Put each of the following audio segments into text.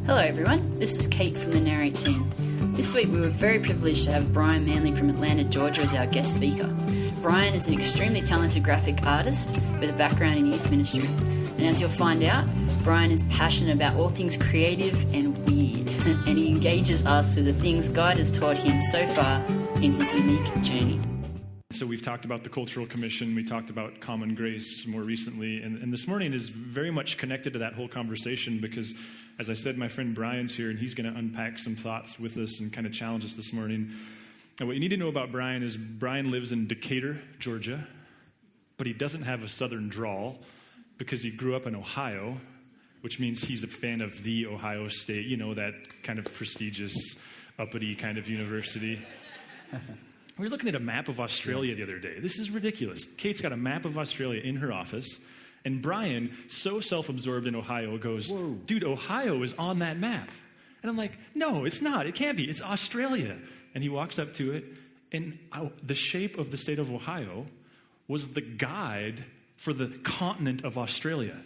Hello everyone, this is Kate from the Narrate team. This week we were very privileged to have Brian Manley from Atlanta, Georgia as our guest speaker. Brian is an extremely talented graphic artist with a background in youth ministry. And as you'll find out, Brian is passionate about all things creative and weird, and he engages us with the things God has taught him so far in his unique journey. So we've talked about the Cultural Commission, we talked about Common Grace more recently, and this morning is very much connected to that whole conversation because, as I said, my friend Brian's here, and he's going to unpack some thoughts with us and kind of challenge us this morning. And what you need to know about Brian is Brian lives in Decatur, Georgia, but he doesn't have a southern drawl because he grew up in Ohio, which means he's a fan of the Ohio State, you know, that kind of prestigious, uppity kind of university. We were looking at a map of Australia the other day. This is ridiculous. Kate's got a map of Australia in her office, and Brian, so self-absorbed in Ohio, goes, "Whoa, dude, Ohio is on that map." And I'm like, "No, it's not. It can't be. It's Australia." And he walks up to it, and the shape of the state of Ohio was the guide for the continent of Australia.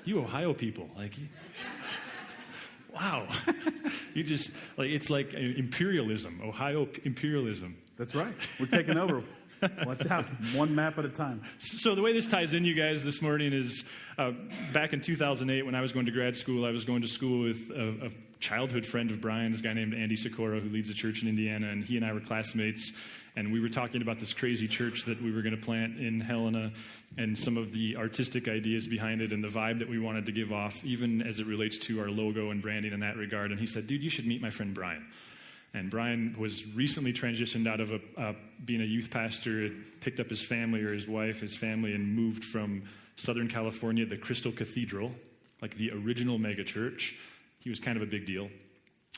You Ohio people, like... Wow. You just, like, it's like imperialism, Ohio imperialism. That's right. We're taking over. Watch out. One map at a time. So the way this ties in, you guys, this morning is back in 2008 when I was going to grad school, I was going to school with a childhood friend of Brian's, a guy named Andy Sikora, who leads a church in Indiana, and he and I were classmates, and we were talking about this crazy church that we were going to plant in Helena and some of the artistic ideas behind it and the vibe that we wanted to give off, even as it relates to our logo and branding in that regard. And he said, "Dude, you should meet my friend Brian." And Brian was recently transitioned out of being a youth pastor, had picked up his family or his wife, his family, and moved from Southern California, the Crystal Cathedral, like the original megachurch. He was kind of a big deal.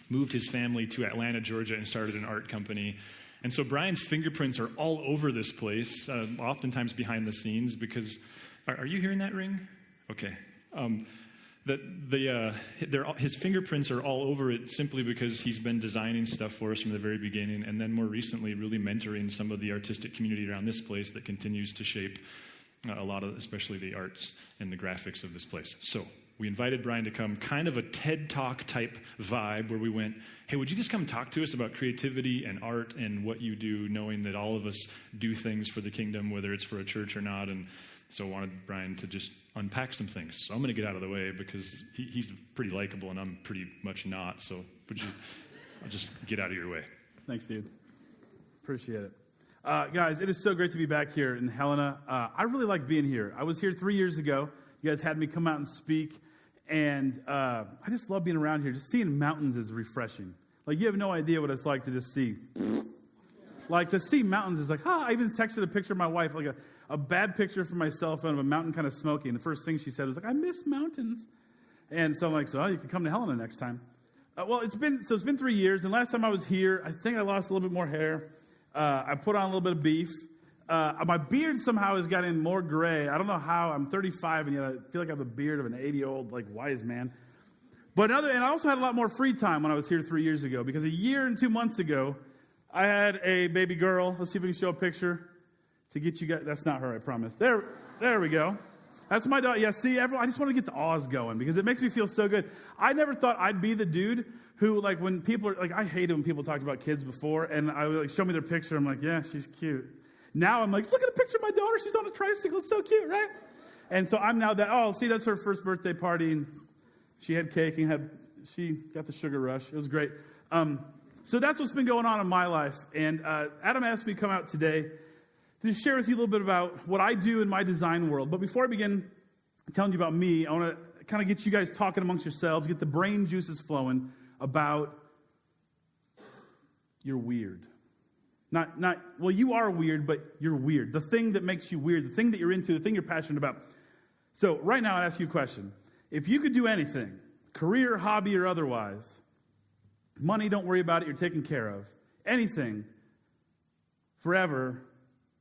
Moved his family to Atlanta, Georgia, and started an art company. And so Brian's fingerprints are all over this place, oftentimes behind the scenes, because... Are you hearing that ring? Okay. His fingerprints are all over it simply because he's been designing stuff for us from the very beginning, and then more recently really mentoring some of the artistic community around this place that continues to shape a lot of, especially the arts and the graphics of this place. So we invited Brian to come, kind of a TED Talk type vibe where we went, "Hey, would you just come talk to us about creativity and art and what you do, knowing that all of us do things for the kingdom, whether it's for a church or not?" And so I wanted Brian to just unpack some things. So I'm going to get out of the way because he's pretty likable and I'm pretty much not. So I'll just get out of your way. Thanks, dude. Appreciate it. Guys, it is so great to be back here in Helena. I really like being here. I was here 3 years ago. You guys had me come out and speak. And I just love being around here. Just seeing mountains is refreshing. Like, you have no idea what it's like to just see. Like, to see mountains is like, I even texted a picture of my wife, like a bad picture from my cell phone of a mountain kind of smoky. And the first thing she said was like, "I miss mountains." And so I'm like, you can come to Helena next time. It's been 3 years. And last time I was here, I think I lost a little bit more hair. I put on a little bit of beef. My beard somehow has gotten more gray. I don't know how. I'm 35, and yet I feel like I have the beard of an 80-year-old, like, wise man. And I also had a lot more free time when I was here 3 years ago, because a year and 2 months ago, I had a baby girl. Let's see if we can show a picture to get you guys. That's not her, I promise. There we go. That's my daughter. Yeah, see, everyone, I just want to get the awes going because it makes me feel so good. I never thought I'd be the dude who, like, when people are, like, I hated when people talked about kids before, and I would, like, show me their picture. I'm like, yeah, she's cute. Now I'm like, look at a picture of my daughter. She's on a tricycle. It's so cute, right? And so I'm now that, see, that's her first birthday party, and she had cake, and she got the sugar rush. It was great. So that's what's been going on in my life. And Adam asked me to come out today to just share with you a little bit about what I do in my design world. But before I begin telling you about me, I want to kind of get you guys talking amongst yourselves, get the brain juices flowing about you're weird. Well, you are weird, but you're weird. The thing that makes you weird, the thing that you're into, the thing you're passionate about. So right now I'd ask you a question. If you could do anything, career, hobby, or otherwise, money, don't worry about it, you're taken care of. Anything, forever,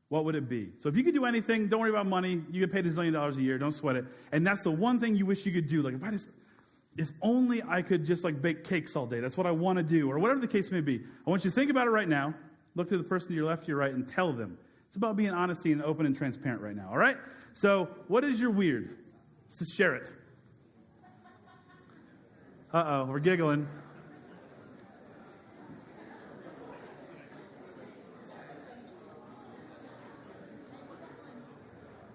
what would it be? So if you could do anything, don't worry about money. You get paid $1 zillion a year, don't sweat it. And that's the one thing you wish you could do. Like, if only I could just, like, bake cakes all day. That's what I want to do, or whatever the case may be. I want you to think about it right now. Look to the person to your left, to your right, and tell them. It's about being honest and open and transparent right now, all right? So what is your weird? So share it. Uh-oh, we're giggling.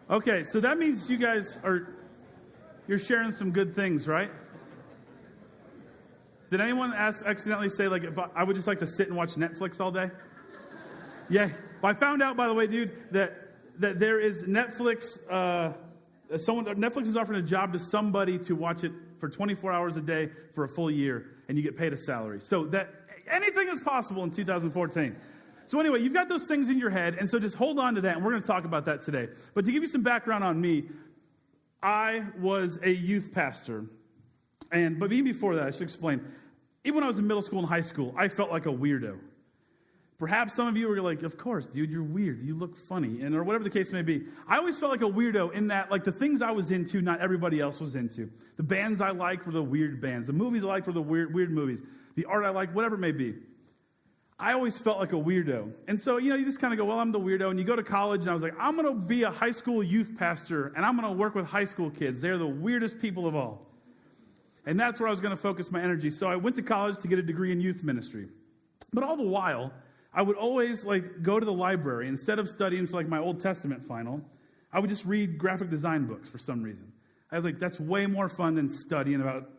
Okay, so that means you guys you're sharing some good things, right? Did anyone accidentally say, like, if I would just like to sit and watch Netflix all day? Yeah. Well, I found out, by the way, dude, that there is Netflix. Netflix is offering a job to somebody to watch it for 24 hours a day for a full year, and you get paid a salary. So that anything is possible in 2014. So anyway, you've got those things in your head, and so just hold on to that, and we're going to talk about that today. But to give you some background on me, I was a youth pastor. But even before that, I should explain. Even when I was in middle school and high school, I felt like a weirdo. Perhaps some of you were like, of course, dude, you're weird. You look funny, or whatever the case may be. I always felt like a weirdo in that, like, the things I was into, not everybody else was into. The bands I liked were the weird bands. The movies I liked were the weird movies. The art I liked, whatever it may be. I always felt like a weirdo. And so, you just kind of go, well, I'm the weirdo. And you go to college, and I was like, I'm going to be a high school youth pastor, and I'm going to work with high school kids. They're the weirdest people of all. And that's where I was going to focus my energy. So I went to college to get a degree in youth ministry. But all the while, I would always, go to the library. Instead of studying for, my Old Testament final, I would just read graphic design books for some reason. I was like, that's way more fun than studying about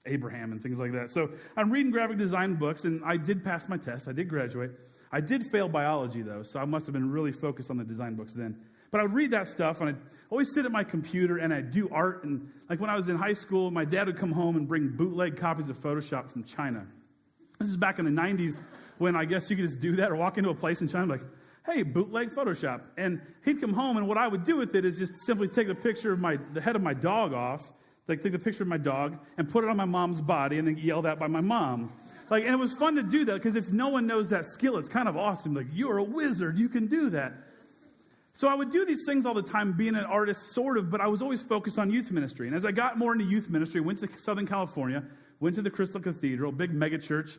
Abraham and things like that. So I'm reading graphic design books, and I did pass my test. I did graduate. I did fail biology, though, so I must have been really focused on the design books then. But I would read that stuff, and I'd always sit at my computer, and I'd do art. And when I was in high school, my dad would come home and bring bootleg copies of Photoshop from China. This is back in the 90s when I guess you could just do that or walk into a place in China like, hey, bootleg Photoshop. And he'd come home, and what I would do with it is just simply take the picture of the head of my dog off, take the picture of my dog and put it on my mom's body and then get yelled at by my mom. And it was fun to do that because if no one knows that skill, it's kind of awesome. You're a wizard. You can do that. So I would do these things all the time, being an artist, sort of, but I was always focused on youth ministry. And as I got more into youth ministry, went to Southern California, went to the Crystal Cathedral, big mega church,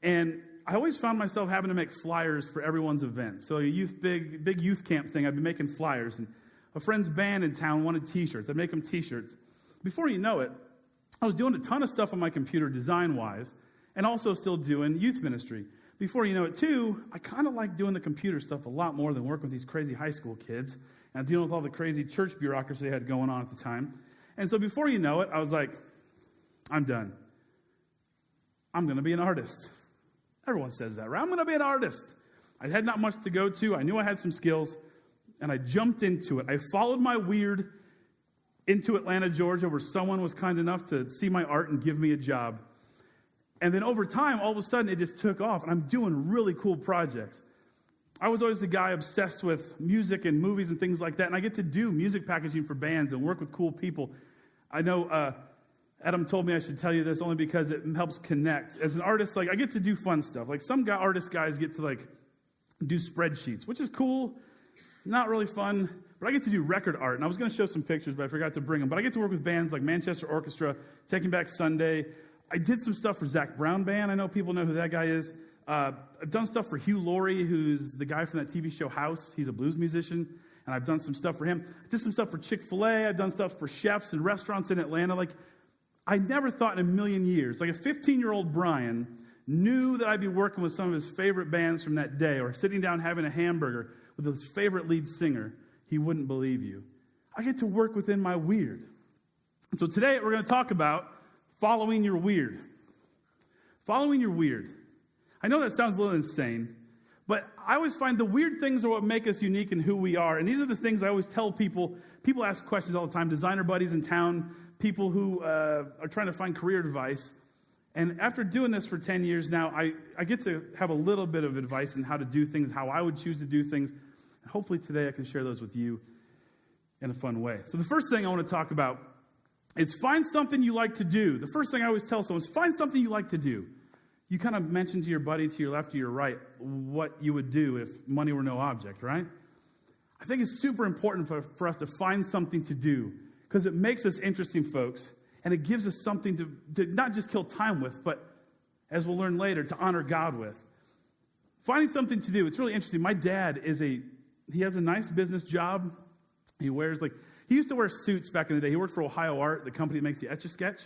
and I always found myself having to make flyers for everyone's events. So a big youth camp thing, I'd be making flyers. And a friend's band in town wanted T-shirts. I'd make them T-shirts. Before you know it, I was doing a ton of stuff on my computer design-wise and also still doing youth ministry. Before you know it, too, I kind of like doing the computer stuff a lot more than working with these crazy high school kids and dealing with all the crazy church bureaucracy they had going on at the time. And so before you know it, I was like, I'm done. I'm going to be an artist. Everyone says that, right? I'm going to be an artist. I had not much to go to. I knew I had some skills, and I jumped into it. I followed my weird into Atlanta, Georgia, where someone was kind enough to see my art and give me a job. And then over time, all of a sudden, it just took off, and I'm doing really cool projects. I was always the guy obsessed with music and movies and things like that, and I get to do music packaging for bands and work with cool people. I know Adam told me I should tell you this only because it helps connect. As an artist, I get to do fun stuff. Some artist guys get to, do spreadsheets, which is cool, not really fun. But I get to do record art, and I was going to show some pictures, but I forgot to bring them. But I get to work with bands like Manchester Orchestra, Taking Back Sunday. I did some stuff for Zach Brown Band. I know people know who that guy is. I've done stuff for Hugh Laurie, who's the guy from that TV show House. He's a blues musician, and I've done some stuff for him. I did some stuff for Chick-fil-A. I've done stuff for chefs and restaurants in Atlanta. I never thought in a million years, a 15-year-old Brian knew that I'd be working with some of his favorite bands from that day or sitting down having a hamburger with his favorite lead singer. He wouldn't believe you. I get to work within my weird. And so today we're going to talk about following your weird. Following your weird. I know that sounds a little insane, but I always find the weird things are what make us unique in who we are. And these are the things I always tell people. People ask questions all the time, designer buddies in town, people who are trying to find career advice. And after doing this for 10 years now, I get to have a little bit of advice on how to do things, how I would choose to do things. And hopefully today I can share those with you in a fun way. So the first thing I want to talk about is find something you like to do. The first thing I always tell someone is find something you like to do. You kind of mentioned to your buddy to your left or your right what you would do if money were no object, right? I think it's super important for us to find something to do because it makes us interesting folks and it gives us something to not just kill time with, but as we'll learn later, to honor God with. Finding something to do, it's really interesting. My dad he has a nice business job. He wears he used to wear suits back in the day. He worked for Ohio Art, the company that makes the Etch-a-Sketch.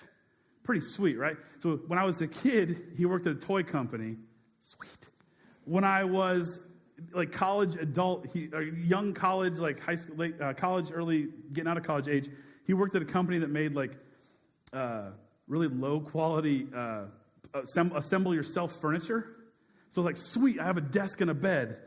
pretty sweet, right? So when I was a kid, he worked at a toy company. Sweet. When I was like college adult, young college, like high school, late college, early getting out of college age, he worked at a company that made like really low quality assemble yourself furniture. So like, sweet, I have a desk and a bed,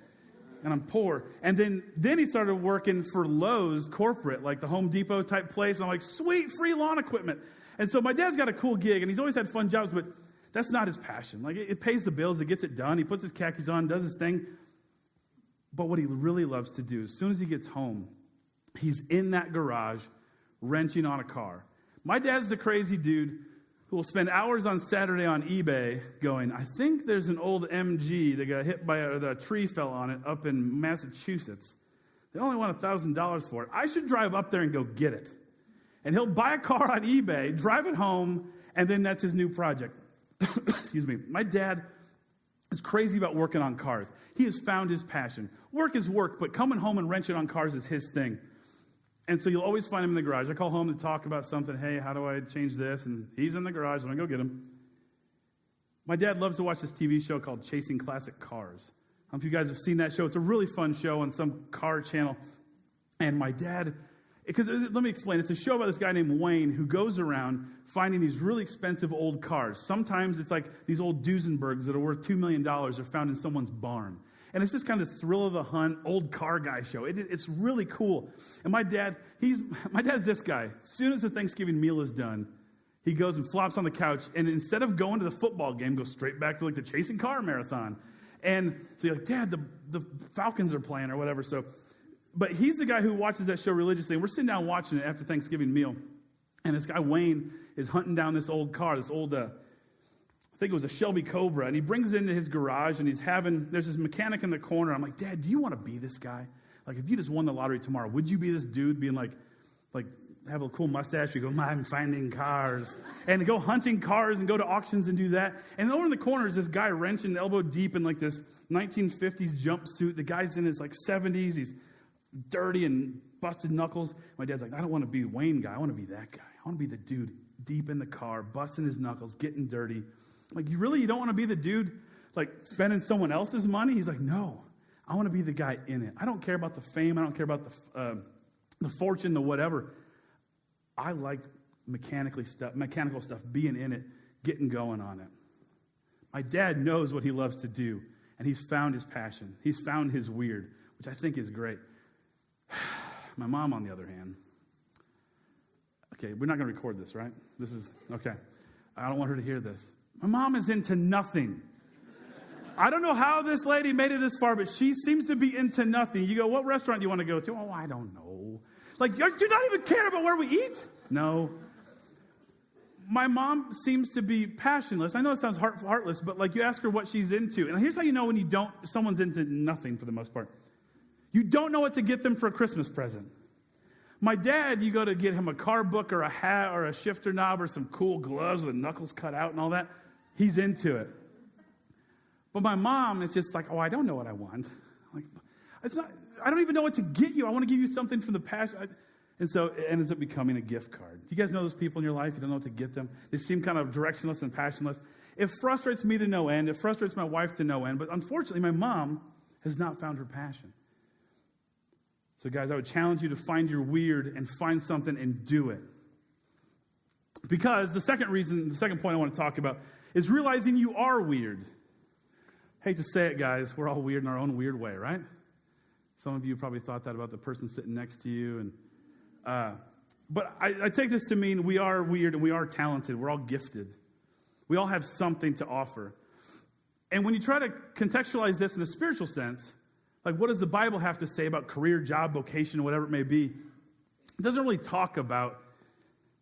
and I'm poor. And then he started working for Lowe's corporate, like the Home Depot type place. And I'm like, sweet, free lawn equipment. And so my dad's got a cool gig, and he's always had fun jobs, but that's not his passion. Like, it pays the bills, it gets it done. He puts his khakis on, does his thing. But what he really loves to do, as soon as he gets home, he's in that garage wrenching on a car. My dad's the crazy dude who will spend hours on Saturday on eBay going, I think there's an old MG that got hit by the tree fell on it up in Massachusetts. They only want $1,000 for it. I should drive up there and go get it. And he'll buy a car on eBay, drive it home, and then that's his new project. Excuse me. My dad is crazy about working on cars. He has found his passion. Work is work, but coming home and wrenching on cars is his thing. And so you'll always find him in the garage. I call home to talk about something. Hey, how do I change this? And he's in the garage. I'm going to go get him. My dad loves to watch this TV show called Chasing Classic Cars. I don't know if you guys have seen that show. It's a really fun show on some car channel. And my dad, because let me explain. It's a show about this guy named Wayne who goes around finding these really expensive old cars. Sometimes it's like these old Duesenbergs that are worth $2 million are found in someone's barn. And it's just kind of this thrill of the hunt, old car guy show. It's really cool. And my dad's this guy. As soon as the Thanksgiving meal is done, he goes and flops on the couch, and instead of going to the football game, goes straight back to like the chasing car marathon. And so you're like, Dad, the Falcons are playing or whatever. But he's the guy who watches that show religiously. And we're sitting down watching it after Thanksgiving meal. And this guy, Wayne, is hunting down this old car, this old, I think it was a Shelby Cobra. And he brings it into his garage, and there's this mechanic in the corner. I'm like, Dad, do you want to be this guy? Like, if you just won the lottery tomorrow, would you be this dude being like have a cool mustache? You go, I'm finding cars. And go hunting cars and go to auctions and do that. And over in the corner is this guy wrenching elbow deep in like this 1950s jumpsuit. The guy's in his like 70s. He's dirty and busted knuckles. My dad's like, I don't want to be Wayne guy. I want to be that guy. I want to be the dude deep in the car, busting his knuckles, getting dirty. Like, you don't want to be the dude like spending someone else's money? He's like, no, I want to be the guy in it. I don't care about the fame. I don't care about the fortune, the whatever. I like mechanical stuff, being in it, getting going on it. My dad knows what he loves to do, and he's found his passion. He's found his weird, which I think is great. My mom, on the other hand, okay, we're not going to record this, right? This is, okay. I don't want her to hear this. My mom is into nothing. I don't know how this lady made it this far, but she seems to be into nothing. You go, what restaurant do you want to go to? Oh, I don't know. Like, do you not even care about where we eat? No. My mom seems to be passionless. I know it sounds heartless, but like, you ask her what she's into. And here's how you know when someone's into nothing for the most part. You don't know what to get them for a Christmas present. My dad, you go to get him a car book or a hat or a shifter knob or some cool gloves with the knuckles cut out and all that. He's into it. But my mom is just like, oh, I don't know what I want. Like, I don't even know what to get you. I want to give you something from the past. And so it ends up becoming a gift card. Do you guys know those people in your life? You don't know what to get them. They seem kind of directionless and passionless. It frustrates me to no end. It frustrates my wife to no end. But unfortunately, my mom has not found her passion. So guys, I would challenge you to find your weird and find something and do it. Because the second point I want to talk about is realizing you are weird. Hate to say it, guys, we're all weird in our own weird way, right? Some of you probably thought that about the person sitting next to you. But I take this to mean we are weird and we are talented. We're all gifted. We all have something to offer. And when you try to contextualize this in a spiritual sense, like, what does the Bible have to say about career, job, vocation, whatever it may be? It doesn't really talk about,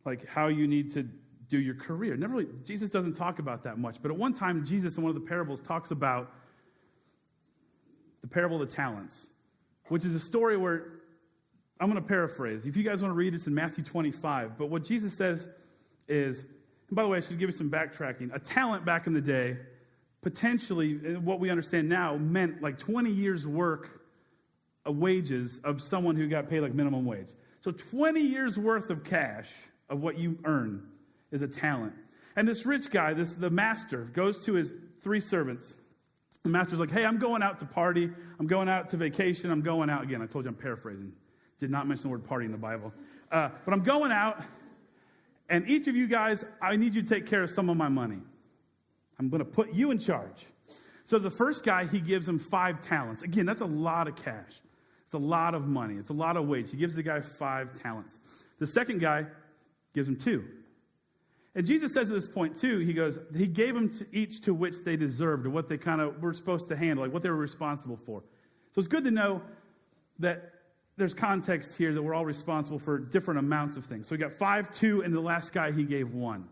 like, how you need to do your career. Jesus doesn't talk about that much. But at one time, Jesus, in one of the parables, talks about the parable of the talents, which is a story where, I'm going to paraphrase. If you guys want to read this in Matthew 25. But what Jesus says is, and by the way, I should give you some backtracking. A talent back in the day, potentially, what we understand now, meant like 20 years' work of wages of someone who got paid like minimum wage. So 20 years' worth of cash of what you earn is a talent. And this rich guy, the master, goes to his 3 servants. The master's like, hey, I'm going out to party. I'm going out to vacation. I'm going out. Again, I told you I'm paraphrasing. Did not mention the word party in the Bible. But I'm going out, and each of you guys, I need you to take care of some of my money. I'm going to put you in charge. So the first guy, he gives him 5 talents. Again, that's a lot of cash. It's a lot of money. It's a lot of wage. He gives the guy 5 talents. The second guy gives him 2. And Jesus says at this point, too, he gave them to each to which they deserved, or what they kind of were supposed to handle, like what they were responsible for. So it's good to know that there's context here that we're all responsible for different amounts of things. So we got 5, 2, and the last guy, he gave 1.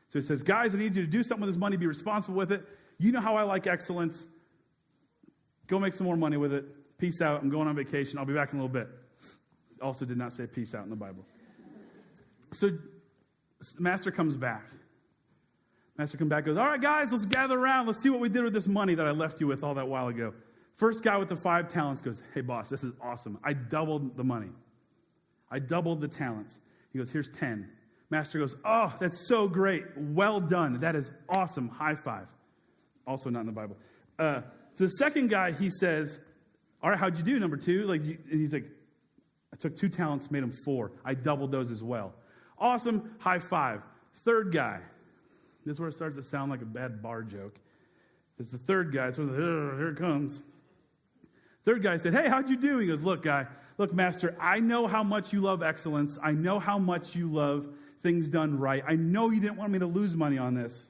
So he says, guys, I need you to do something with this money, be responsible with it. You know how I like excellence. Go make some more money with it. Peace out. I'm going on vacation. I'll be back in a little bit. Also did not say peace out in the Bible. So master comes back. Master comes back, goes, all right, guys, let's gather around. Let's see what we did with this money that I left you with all that while ago. First guy with the 5 talents goes, hey, boss, this is awesome. I doubled the money. I doubled the talents. He goes, here's 10. Master goes, oh, that's so great. Well done. That is awesome. High five. Also not in the Bible. To the second guy, he says, all right, how'd you do, number 2? And he's like, I took 2 talents, made them 4. I doubled those as well. Awesome. High five. Third guy. This is where it starts to sound like a bad bar joke. It's the third guy. So here it comes. Third guy said, hey, how'd you do? He goes, look, master, I know how much you love excellence. I know how much you love things done right. I know you didn't want me to lose money on this.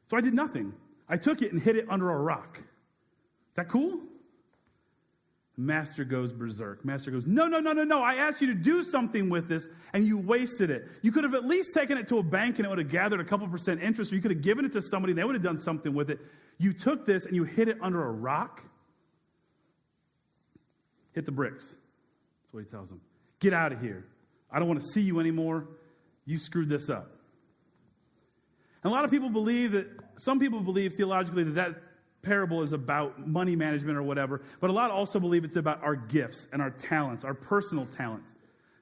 So I did nothing. I took it and hid it under a rock. Is that cool? Master goes berserk. Master goes, no. I asked you to do something with this, and you wasted it. You could have at least taken it to a bank, and it would have gathered a couple % interest, or you could have given it to somebody, and they would have done something with it. You took this, and you hid it under a rock. Hit the bricks. That's what he tells them. Get out of here. I don't want to see you anymore. You screwed this up. And a lot of people believe some people believe theologically that parable is about money management or whatever, but a lot also believe it's about our gifts and our talents, our personal talents.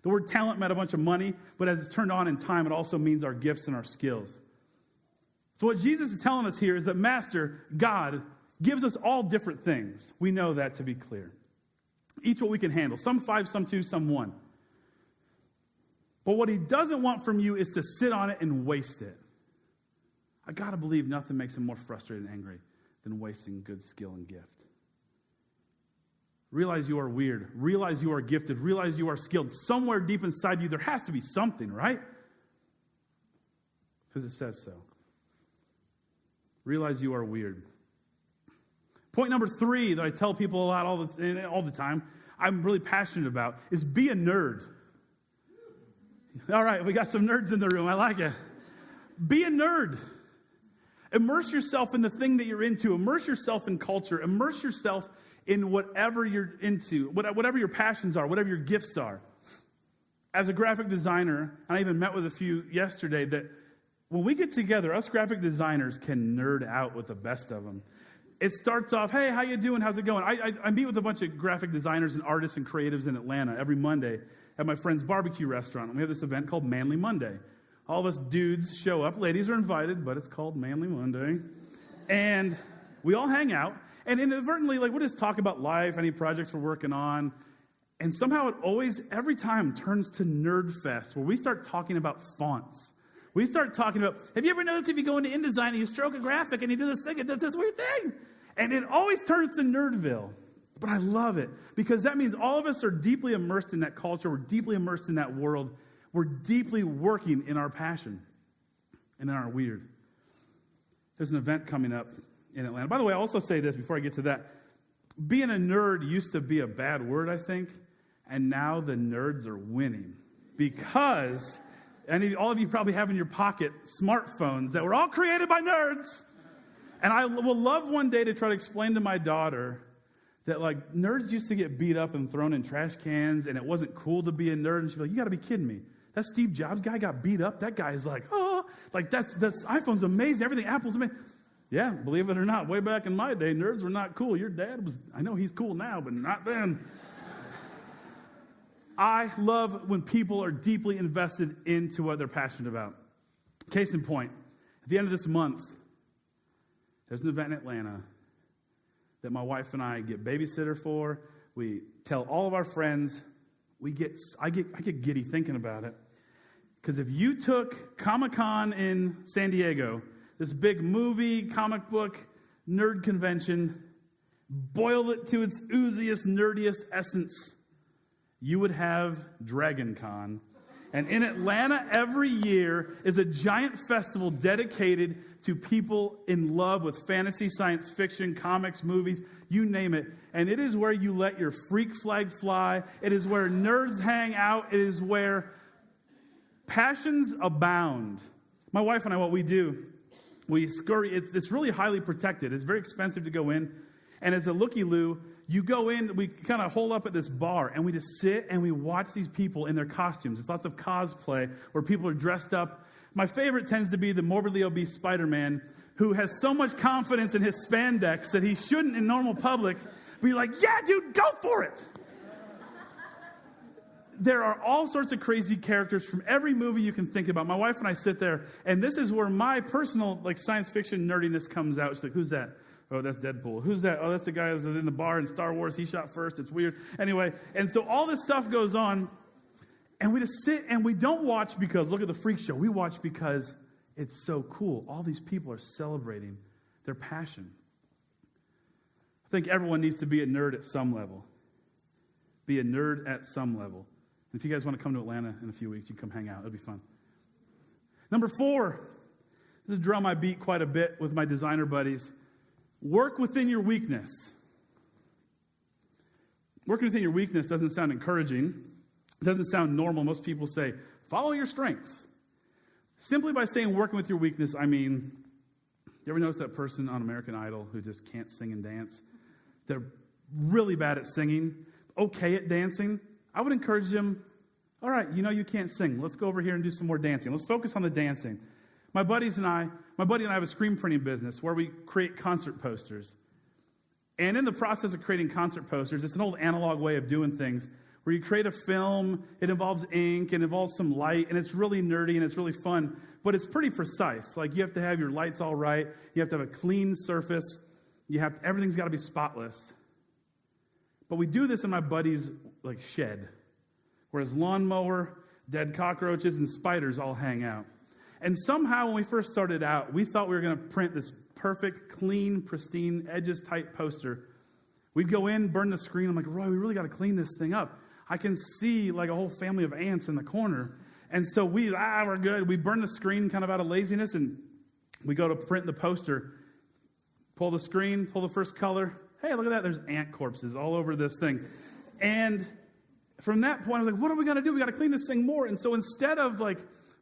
The word talent meant a bunch of money, but as it's turned on in time, it also means our gifts and our skills. So what Jesus is telling us here is that Master, God, gives us all different things. We know that to be clear. Each what we can handle. Some 5, some 2, some 1. But what he doesn't want from you is to sit on it and waste it. I got to believe nothing makes him more frustrated and angry than wasting good skill and gift. Realize you are weird. Realize you are gifted. Realize you are skilled. Somewhere deep inside you, there has to be something, right? Because it says so. Realize you are weird. Point number 3 that I tell people a lot all the time, I'm really passionate about, is be a nerd. All right, we got some nerds in the room. I like it. Be a nerd. Immerse yourself in the thing that you're into. Immerse yourself in culture. Immerse yourself in whatever you're into, whatever your passions are, whatever your gifts are. As a graphic designer, and I even met with a few yesterday, that when we get together, us graphic designers can nerd out with the best of them. It starts off, hey, how you doing? How's it going? I meet with a bunch of graphic designers and artists and creatives in Atlanta every Monday at my friend's barbecue restaurant. And we have this event called Manley Monday. All of us dudes show up. Ladies are invited, but it's called Manley Monday. And we all hang out. And inadvertently, we'll just talk about life, any projects we're working on. And somehow it always, every time, turns to Nerd Fest, where we start talking about fonts. We start talking about, have you ever noticed if you go into InDesign and you stroke a graphic and you do this thing, it does this weird thing? And it always turns to Nerdville. But I love it, because that means all of us are deeply immersed in that culture. We're deeply immersed in that world. We're deeply working in our passion and in our weird. There's an event coming up in Atlanta. By the way, I'll also say this before I get to that. Being a nerd used to be a bad word, I think, and now the nerds are winning. Because all of you probably have in your pocket smartphones that were all created by nerds. And I will love one day to try to explain to my daughter that, nerds used to get beat up and thrown in trash cans, and it wasn't cool to be a nerd. And she's like, you got to be kidding me. That Steve Jobs guy got beat up. That guy is that's iPhone's amazing. Everything Apple's amazing. Yeah, believe it or not, way back in my day, nerds were not cool. Your dad was, I know he's cool now, but not then. I love when people are deeply invested into what they're passionate about. Case in point, at the end of this month, there's an event in Atlanta that my wife and I get babysitter for. We tell all of our friends. I get giddy thinking about it. Because if you took Comic-Con in San Diego, this big movie, comic book, nerd convention, boiled it to its ooziest, nerdiest essence, you would have Dragon Con. And in Atlanta every year is a giant festival dedicated to people in love with fantasy, science fiction, comics, movies, you name it. And it is where you let your freak flag fly. It is where nerds hang out. It is where passions abound. My wife and I, what we do, we scurry. It's really highly protected. It's very expensive to go in. And as a looky-loo, you go in, we kind of hole up at this bar, and we just sit and we watch these people in their costumes. It's lots of cosplay where people are dressed up. My favorite tends to be the morbidly obese Spider-Man who has so much confidence in his spandex that he shouldn't in normal public be like, yeah, dude, go for it. There are all sorts of crazy characters from every movie you can think about. My wife and I sit there, and this is where my personal science fiction nerdiness comes out. She's like, who's that? Oh, that's Deadpool. Who's that? Oh, that's the guy that's in the bar in Star Wars. He shot first. It's weird. Anyway, and so all this stuff goes on, and we just sit and we don't watch because, look at the freak show. We watch because it's so cool. All these people are celebrating their passion. I think everyone needs to be a nerd at some level. Be a nerd at some level. And if you guys want to come to Atlanta in a few weeks, you can come hang out. It'll be fun. Number 4, this is a drum I beat quite a bit with my designer buddies. Work within your weakness. Working within your weakness doesn't sound encouraging. It doesn't sound normal. Most people say, follow your strengths. Simply by saying working with your weakness, I mean, you ever notice that person on American Idol who just can't sing and dance? They're really bad at singing, okay at dancing. I would encourage them, all right, you know you can't sing. Let's go over here and do some more dancing. Let's focus on the dancing. My buddy and I have a screen printing business where we create concert posters. And in the process of creating concert posters, it's an old analog way of doing things where you create a film, it involves ink, it involves some light, and it's really nerdy and it's really fun, but it's pretty precise. Like you have to have your lights all right, you have to have a clean surface, everything's got to be spotless. But we do this in my buddy's shed, where his lawnmower, dead cockroaches, and spiders all hang out. And somehow when we first started out, we thought we were going to print this perfect, clean, pristine, edges tight poster. We'd go in, burn the screen. I'm like, Roy, we really got to clean this thing up. I can see a whole family of ants in the corner. And so we're good. We burn the screen kind of out of laziness, and we go to print the poster. Pull the screen, pull the first color. Hey, look at that. There's ant corpses all over this thing. And from that point, I was like, what are we going to do? We got to clean this thing more. And so instead of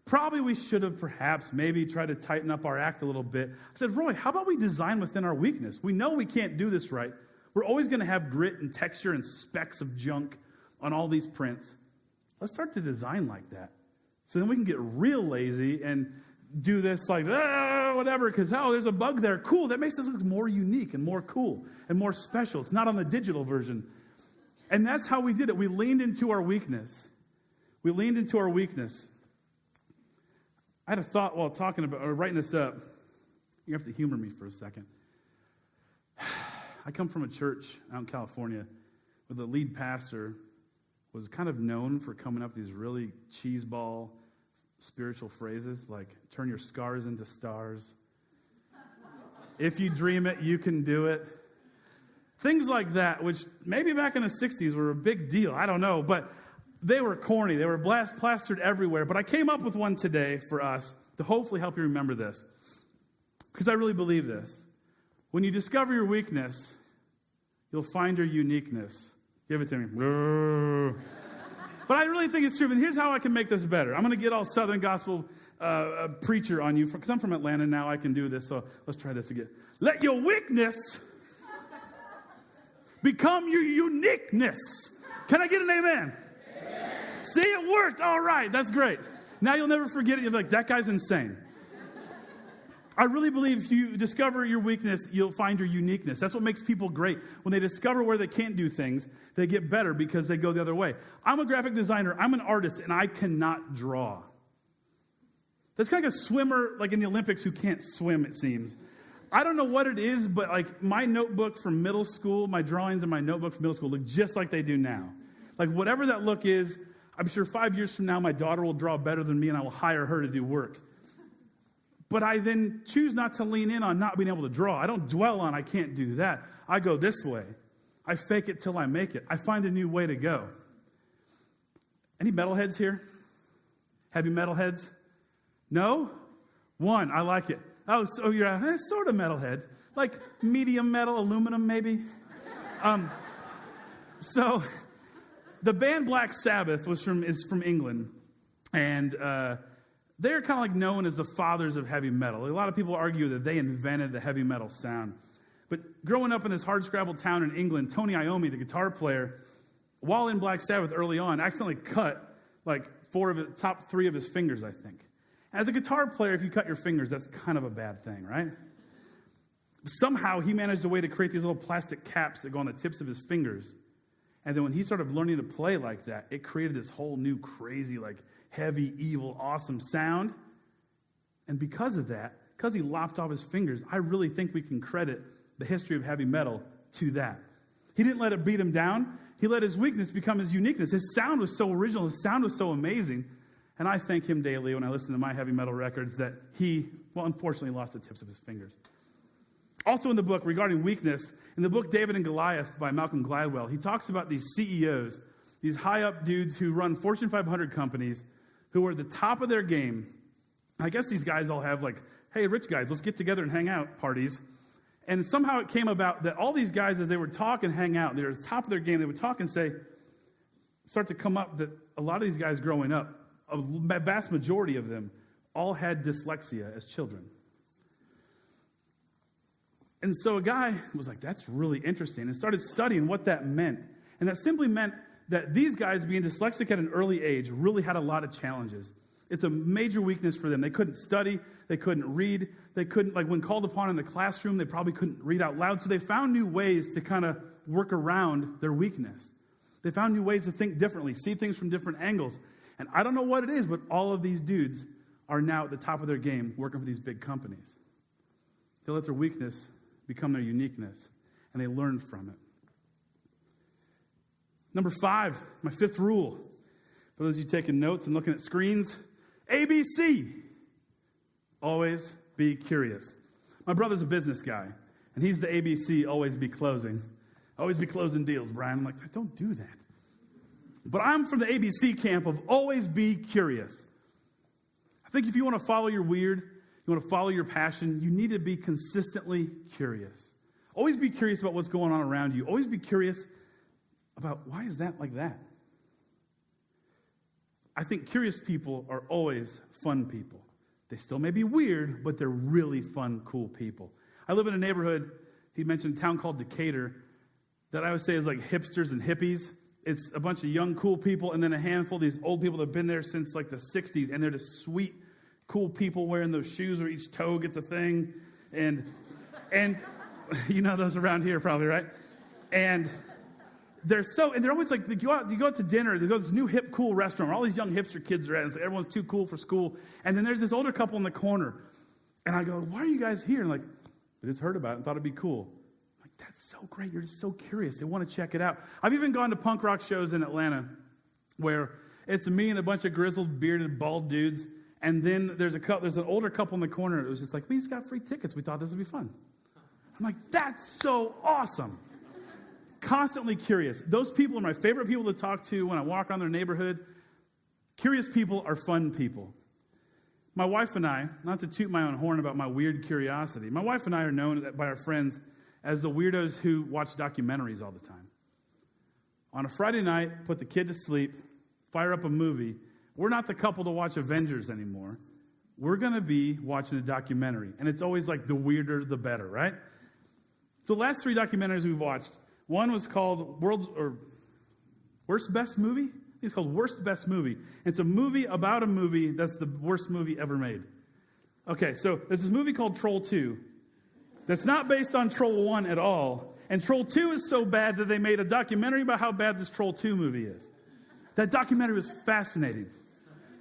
probably we should have perhaps maybe tried to tighten up our act a little bit. I said, Roy, how about we design within our weakness? We know we can't do this right. We're always going to have grit and texture and specks of junk on all these prints. Let's start to design like that. So then we can get real lazy and do this whatever, because, there's a bug there. Cool, that makes us look more unique and more cool and more special. It's not on the digital version. And that's how we did it. We leaned into our weakness. I had a thought while talking about or writing this up. You have to humor me for a second. I come from a church out in California where the lead pastor was kind of known for coming up with these really cheeseball spiritual phrases like, turn your scars into stars. If you dream it, you can do it. Things like that, which maybe back in the 60s were a big deal. I don't know, but they were corny. They were plastered everywhere. But I came up with one today for us to hopefully help you remember this. Because I really believe this. When you discover your weakness, you'll find your uniqueness. Give it to me. But I really think it's true. And here's how I can make this better. I'm going to get all Southern gospel preacher on you. Because I'm from Atlanta now, I can do this. So let's try this again. Let your weakness become your uniqueness. Can I get an amen? See, it worked. All right, that's great. Now you'll never forget it. You'll be like, that guy's insane. I really believe if you discover your weakness, you'll find your uniqueness. That's what makes people great. When they discover where they can't do things, they get better because they go the other way. I'm a graphic designer. I'm an artist, and I cannot draw. That's kind of like a swimmer, like in the Olympics, who can't swim, it seems. I don't know what it is, but like my notebook from middle school, my drawings in my notebook from middle school look just like they do now. Like whatever that look is, I'm sure 5 years from now, my daughter will draw better than me and I will hire her to do work. But I then choose not to lean in on not being able to draw. I don't dwell on I can't do that. I go this way. I fake it till I make it. I find a new way to go. Any metalheads here? Heavy metalheads? No? One, I like it. Oh, so you're a sort of metalhead. Like medium metal, aluminum maybe. So the band Black Sabbath is from England. And they're kind of like known as the fathers of heavy metal. A lot of people argue that they invented the heavy metal sound. But growing up in this hardscrabble town in England, Tony Iommi, the guitar player, while in Black Sabbath early on, accidentally cut like top 3 of his fingers, I think. As a guitar player, if you cut your fingers, that's kind of a bad thing, right? Somehow he managed a way to create these little plastic caps that go on the tips of his fingers. And then when he started learning to play like that, it created this whole new crazy, like heavy, evil, awesome sound. And because of that, because he lopped off his fingers, I really think we can credit the history of heavy metal to that. He didn't let it beat him down. He let his weakness become his uniqueness. His sound was so original. His sound was so amazing. And I thank him daily when I listen to my heavy metal records that he, unfortunately lost the tips of his fingers. Also in the book, regarding weakness, in the book David and Goliath by Malcolm Gladwell, he talks about these CEOs, these high-up dudes who run Fortune 500 companies who are at the top of their game. I guess these guys all have like, hey, rich guys, let's get together and hang out parties. And somehow it came about that all these guys, as they would talk and hang out, they were at the top of their game, they would talk and start to come up that a lot of these guys growing up, a vast majority of them, all had dyslexia as children. And so a guy was like, that's really interesting, and started studying what that meant. And that simply meant that these guys, being dyslexic at an early age, really had a lot of challenges. It's a major weakness for them. They couldn't study. They couldn't read. They couldn't, like when called upon in the classroom, they probably couldn't read out loud. So they found new ways to kind of work around their weakness. They found new ways to think differently, see things from different angles. And I don't know what it is, but all of these dudes are now at the top of their game working for these big companies. They let their weakness become their uniqueness, and they learn from it. Number 5, my 5th rule. For those of you taking notes and looking at screens, ABC. Always be curious. My brother's a business guy, and he's the ABC, always be closing. Always be closing deals, Brian. I'm like, don't do that. But I'm from the ABC camp of always be curious. I think if you want to follow your weird, you want to follow your passion, you need to be consistently curious. Always be curious about what's going on around you. Always be curious about why is that like that? I think curious people are always fun people. They still may be weird, but they're really fun, cool people. I live in a neighborhood, he mentioned a town called Decatur, that I would say is like hipsters and hippies. It's a bunch of young, cool people, and then a handful of these old people that have been there since like the 60s, and they're just sweet, cool people wearing those shoes where each toe gets a thing. And you know those around here probably, right? And they're always like, you go out to dinner, they go to this new hip, cool restaurant where all these young hipster kids are at, and so everyone's too cool for school. And then there's this older couple in the corner. And I go, why are you guys here? And like, I just heard about it and thought it'd be cool. I'm like, that's so great. You're just so curious. They want to check it out. I've even gone to punk rock shows in Atlanta where it's me and a bunch of grizzled, bearded, bald dudes. And then there's an older couple in the corner. It was just like, we just got free tickets. We thought this would be fun. I'm like, that's so awesome. Constantly curious. Those people are my favorite people to talk to when I walk around their neighborhood. Curious people are fun people. My wife and I, not to toot my own horn about my weird curiosity, my wife and I are known by our friends as the weirdos who watch documentaries all the time. On a Friday night, put the kid to sleep, fire up a movie. We're not the couple to watch Avengers anymore. We're going to be watching a documentary. And it's always like the weirder, the better, right? So the last 3 documentaries we've watched, one was called Worst Best Movie. I think it's called Worst Best Movie. It's a movie about a movie that's the worst movie ever made. Okay, so there's this movie called Troll 2 that's not based on Troll 1 at all. And Troll 2 is so bad that they made a documentary about how bad this Troll 2 movie is. That documentary was fascinating.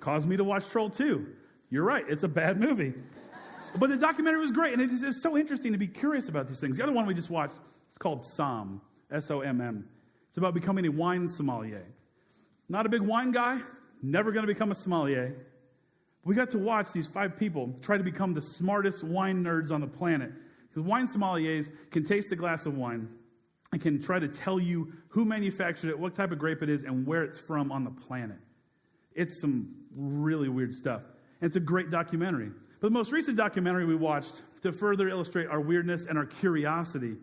Caused me to watch Troll 2. You're right, it's a bad movie. But the documentary was great, and it's so interesting to be curious about these things. The other one we just watched, it's called Somm, S-O-M-M. It's about becoming a wine sommelier. Not a big wine guy, never going to become a sommelier. We got to watch these 5 people try to become the smartest wine nerds on the planet. Because wine sommeliers can taste a glass of wine and can try to tell you who manufactured it, what type of grape it is, and where it's from on the planet. It's some really weird stuff. And it's a great documentary. But the most recent documentary we watched to further illustrate our weirdness and our curiosity,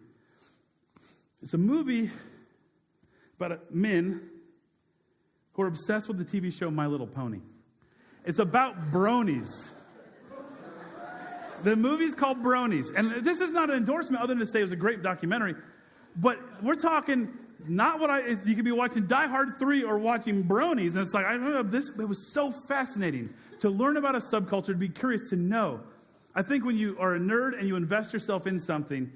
it's a movie about men who are obsessed with the TV show My Little Pony. It's about bronies. The movie's called Bronies. And this is not an endorsement other than to say it was a great documentary. But we're talking not you could be watching Die Hard 3 or watching Bronies. And it's like, it was so fascinating to learn about a subculture, to be curious, to know. I think when you are a nerd and you invest yourself in something,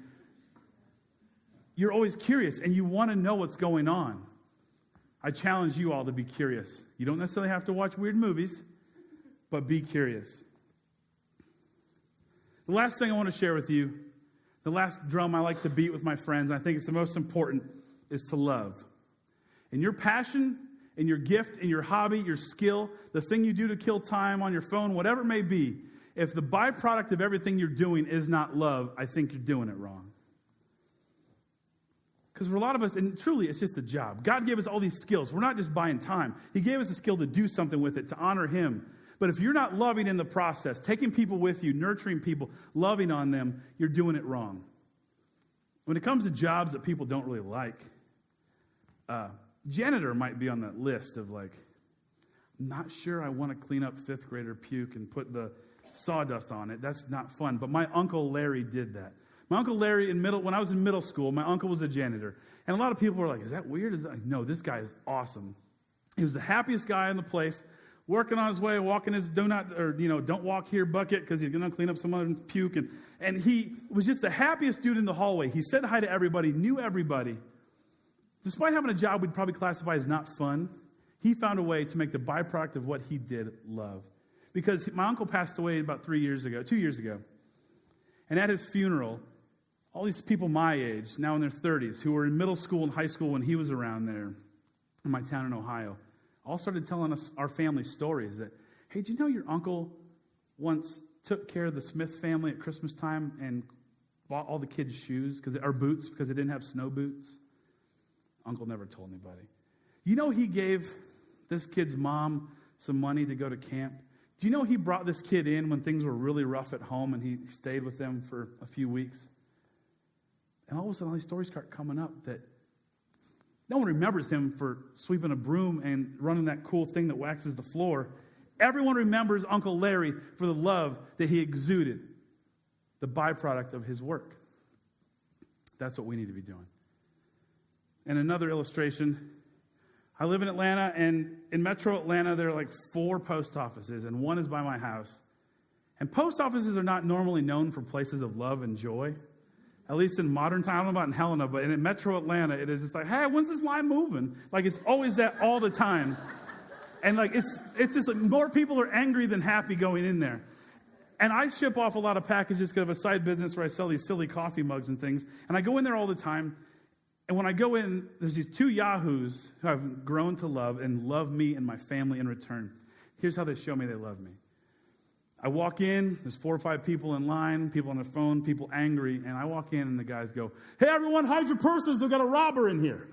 you're always curious and you want to know what's going on. I challenge you all to be curious. You don't necessarily have to watch weird movies, but be curious. The last thing I want to share with you, the last drum I like to beat with my friends, and I think it's the most important, is to love. In your passion, in your gift, in your hobby, your skill, the thing you do to kill time on your phone, whatever it may be, if the byproduct of everything you're doing is not love, I think you're doing it wrong. Because for a lot of us, and truly, it's just a job. God gave us all these skills. We're not just buying time. He gave us a skill to do something with it, to honor Him. But if you're not loving in the process, taking people with you, nurturing people, loving on them, you're doing it wrong. When it comes to jobs that people don't really like, janitor might be on that list of like, I'm not sure I want to clean up 5th grader puke and put the sawdust on it. That's not fun. But my Uncle Larry did that. My Uncle Larry, when I was in middle school, my uncle was a janitor. And a lot of people were like, is that weird? No, this guy is awesome. He was the happiest guy in the place, working on his way, walking his don't walk here bucket because he's going to clean up some other puke. And he was just the happiest dude in the hallway. He said hi to everybody, knew everybody. Despite having a job we'd probably classify as not fun, he found a way to make the byproduct of what he did love. Because my uncle passed away about 2 years ago. And at his funeral, all these people my age, now in their 30s, who were in middle school and high school when he was around there in my town in Ohio, all started telling us our family stories that, hey, do you know your uncle once took care of the Smith family at Christmas time and bought all the kids' shoes, or boots, because they didn't have snow boots? Uncle never told anybody. You know he gave this kid's mom some money to go to camp? Do you know he brought this kid in when things were really rough at home and he stayed with them for a few weeks? And all of a sudden, all these stories start coming up that no one remembers him for sweeping a broom and running that cool thing that waxes the floor. Everyone remembers Uncle Larry for the love that he exuded, the byproduct of his work. That's what we need to be doing. And another illustration, I live in Atlanta, and in metro Atlanta, there are like 4 post offices, and one is by my house. And post offices are not normally known for places of love and joy. At least in modern time, I don't know about in Helena, but in metro Atlanta, it is just like, hey, when's this line moving? Like, it's always that all the time. And like, it's just like more people are angry than happy going in there. And I ship off a lot of packages because I have a side business where I sell these silly coffee mugs and things. And I go in there all the time. And when I go in, there's these 2 yahoos who I've grown to love and love me and my family in return. Here's how they show me they love me. I walk in, there's 4 or 5 people in line, people on the phone, people angry, and I walk in and the guys go, hey, everyone, hide your purses, we've got a robber in here.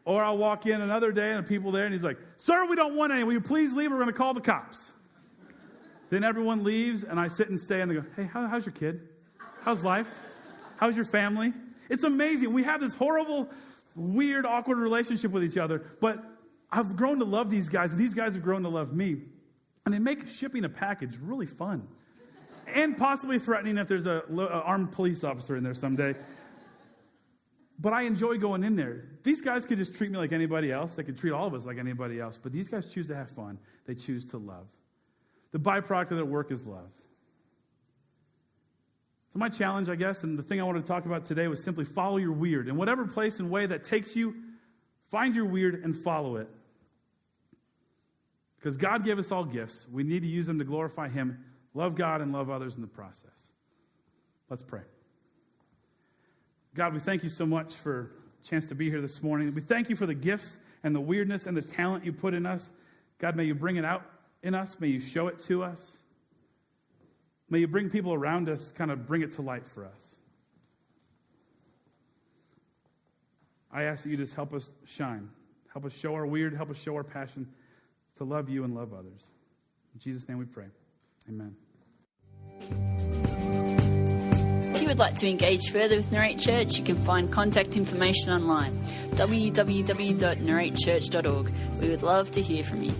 Or I'll walk in another day and the people there, and he's like, sir, we don't want any. Will you please leave? We're going to call the cops. Then everyone leaves, and I sit and stay, and they go, hey, how's your kid? How's life? How's your family? It's amazing. We have this horrible, weird, awkward relationship with each other, but I've grown to love these guys, and these guys have grown to love me. And they make shipping a package really fun. And possibly threatening if there's an armed police officer in there someday. But I enjoy going in there. These guys could just treat me like anybody else. They could treat all of us like anybody else. But these guys choose to have fun. They choose to love. The byproduct of their work is love. So my challenge, I guess, and the thing I wanted to talk about today was simply follow your weird. In whatever place and way that takes you, find your weird and follow it. Because God gave us all gifts. We need to use them to glorify Him, love God, and love others in the process. Let's pray. God, we thank you so much for a chance to be here this morning. We thank you for the gifts and the weirdness and the talent you put in us. God, may you bring it out in us. May you show it to us. May you bring people around us, kind of bring it to light for us. I ask that you just help us shine. Help us show our weird. Help us show our passion to love you and love others. In Jesus' name we pray. Amen. If you would like to engage further with Narrate Church, you can find contact information online, www.narratechurch.org. We would love to hear from you.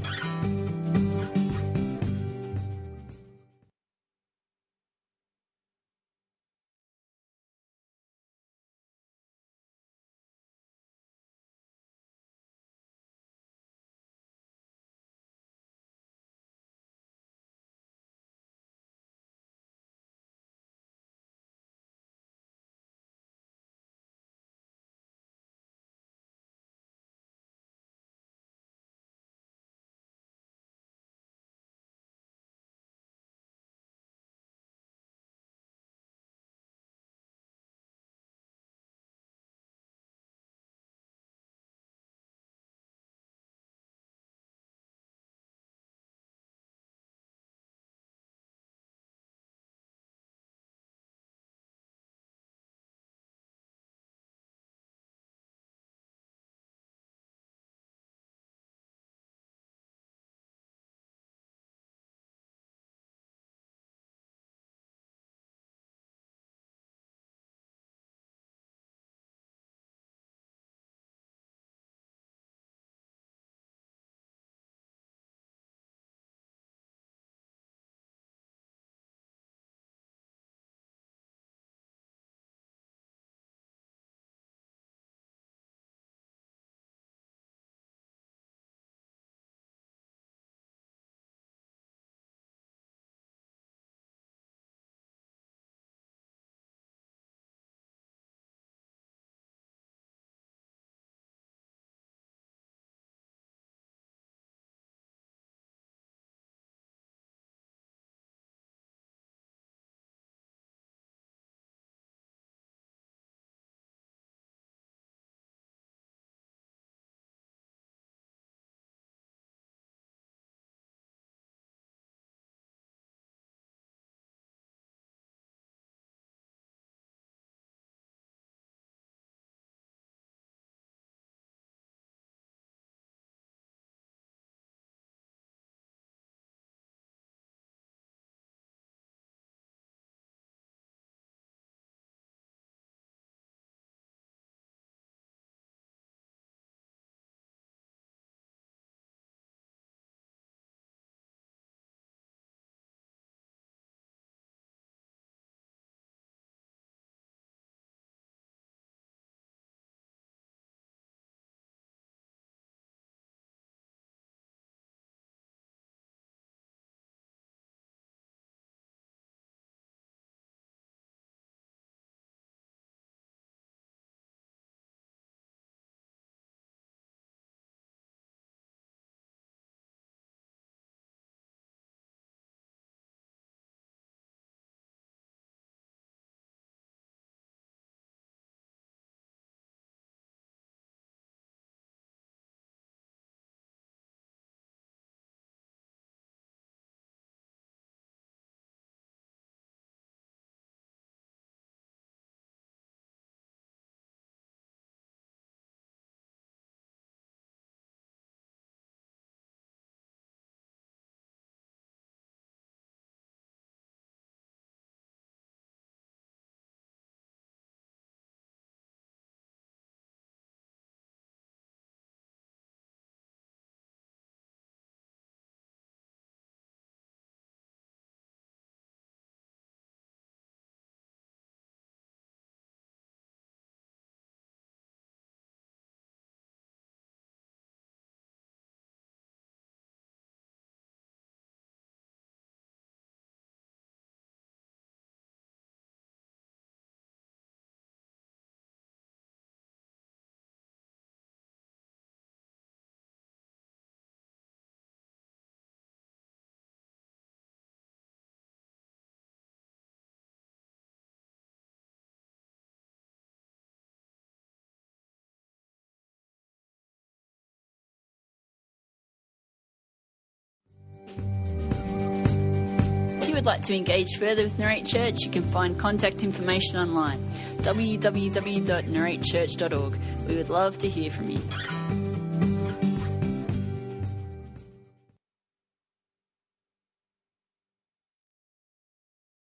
would like to engage further with Narrate Church, you can find contact information online, www.narratechurch.org. We would love to hear from you.